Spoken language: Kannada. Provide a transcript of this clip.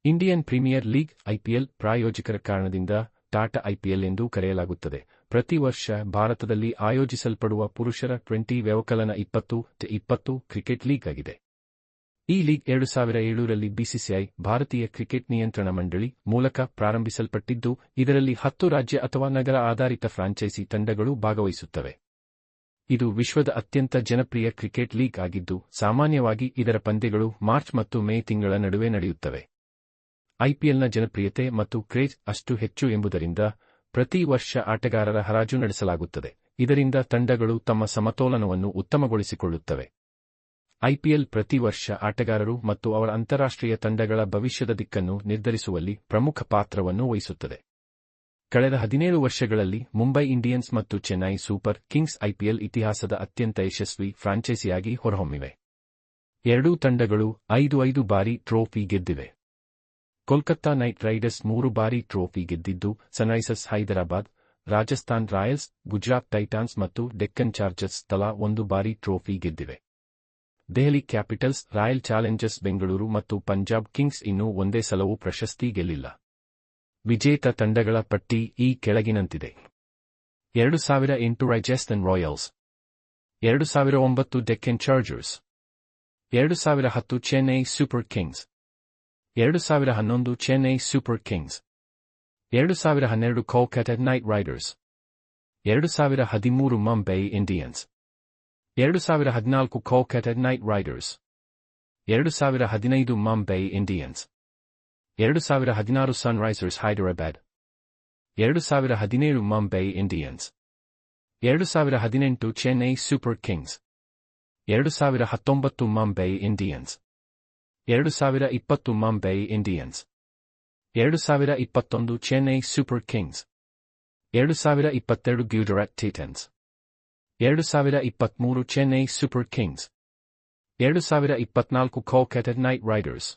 ಇಂಡಿಯನ್ ಪ್ರೀಮಿಯರ್ ಲೀಗ್ ಐಪಿಎಲ್ ಪ್ರಾಯೋಜಕರ ಕಾರಣದಿಂದ ಟಾಟಾ ಐಪಿಎಲ್ ಎಂದು ಕರೆಯಲಾಗುತ್ತದೆ. ಪ್ರತಿ ವರ್ಷ ಭಾರತದಲ್ಲಿ ಆಯೋಜಿಸಲ್ಪಡುವ ಪುರುಷರ ಟಿ20 ವ್ಯವಕಲನ 20x20 ಕ್ರಿಕೆಟ್ ಲೀಗ್ ಆಗಿದೆ. ಈ ಲೀಗ್ 2007ರಲ್ಲಿ ಬಿಸಿಸಿಐ ಭಾರತೀಯ ಕ್ರಿಕೆಟ್ ನಿಯಂತ್ರಣ ಮಂಡಳಿ ಮೂಲಕ ಪ್ರಾರಂಭಿಸಲ್ಪಟ್ಟಿದ್ದು, ಇದರಲ್ಲಿ 10 ರಾಜ್ಯ ಅಥವಾ ನಗರ ಆಧಾರಿತ ಫ್ರಾಂಚೈಸಿ ತಂಡಗಳು ಭಾಗವಹಿಸುತ್ತವೆ. ಇದು ವಿಶ್ವದ ಅತ್ಯಂತ ಜನಪ್ರಿಯ ಕ್ರಿಕೆಟ್ ಲೀಗ್ ಆಗಿದ್ದು, ಸಾಮಾನ್ಯವಾಗಿ ಇದರ ಪಂದ್ಯಗಳು ಮಾರ್ಚ್ ಮತ್ತು ಮೇ ತಿಂಗಳ ನಡುವೆ ನಡೆಯುತ್ತವೆ. ಐಪಿಎಲ್ನ ಜನಪ್ರಿಯತೆ ಮತ್ತು ಕ್ರೇಜ್ ಅಷ್ಟು ಹೆಚ್ಚು ಎಂಬುದರಿಂದ ಪ್ರತಿ ವರ್ಷ ಆಟಗಾರರ ಹರಾಜು ನಡೆಸಲಾಗುತ್ತದೆ. ಇದರಿಂದ ತಂಡಗಳು ತಮ್ಮ ಸಮತೋಲನವನ್ನು ಉತ್ತಮಗೊಳಿಸಿಕೊಳ್ಳುತ್ತವೆ. ಐಪಿಎಲ್ ಪ್ರತಿ ವರ್ಷ ಆಟಗಾರರು ಮತ್ತು ಅವರ ಅಂತಾರಾಷ್ಟ್ರೀಯ ತಂಡಗಳ ಭವಿಷ್ಯದ ದಿಕ್ಕನ್ನು ನಿರ್ಧರಿಸುವಲ್ಲಿ ಪ್ರಮುಖ ಪಾತ್ರವನ್ನು ವಹಿಸುತ್ತದೆ. ಕಳೆದ 17 ವರ್ಷಗಳಲ್ಲಿ ಮುಂಬೈ ಇಂಡಿಯನ್ಸ್ ಮತ್ತು ಚೆನ್ನೈ ಸೂಪರ್ ಕಿಂಗ್ಸ್ ಐಪಿಎಲ್ ಇತಿಹಾಸದ ಅತ್ಯಂತ ಯಶಸ್ವಿ ಫ್ರಾಂಚೈಸಿಯಾಗಿ ಹೊರಹೊಮ್ಮಿವೆ. ಎರಡೂ ತಂಡಗಳು 5 ಬಾರಿ ಟ್ರೋಫಿ ಗೆದ್ದಿವೆ. ಕೋಲ್ಕತ್ತಾ ನೈಟ್ ರೈಡರ್ಸ್ 3 ಬಾರಿ ಟ್ರೋಫಿ ಗೆದ್ದಿದ್ದು, Sunrisers Hyderabad, Rajasthan Royals, Gujarat Titans ಮತ್ತು ಡೆಕ್ಕನ್ ಚಾರ್ಜರ್ಸ್ ತಲಾ 1 ಬಾರಿ ಟ್ರೋಫಿ ಗೆದ್ದಿವೆ. Delhi Capitals, Royal Challengers Bengaluru ಮತ್ತು ಪಂಜಾಬ್ ಕಿಂಗ್ಸ್ ಇನ್ನೂ ಒಂದೇ ಸಲವೂ ಪ್ರಶಸ್ತಿ ಗೆಲ್ಲಿಲ್ಲ. ವಿಜೇತ ತಂಡಗಳ ಪಟ್ಟಿ ಈ ಕೆಳಗಿನಂತಿದೆ. 2008 Rajasthan Royals, 2009 Deccan chargers, 2010 Chennai super Kings, 2011 Chennai super Kings, 2012 Kolkata Knight Riders, 2013 Mumbai Indians, 2014 Kolkata Knight Riders, 2015 Mumbai Indians, 2016 Sunrisers Hyderabad, 2017 Mumbai Indians, 2018 Chennai super Kings, 2019 Mumbai Indians, 2020 Mumbai Indians, 2021 Chennai super Kings, 2022 Gujarat Titans, 2023 Chennai super Kings, 2024 Kolkata Knight Riders.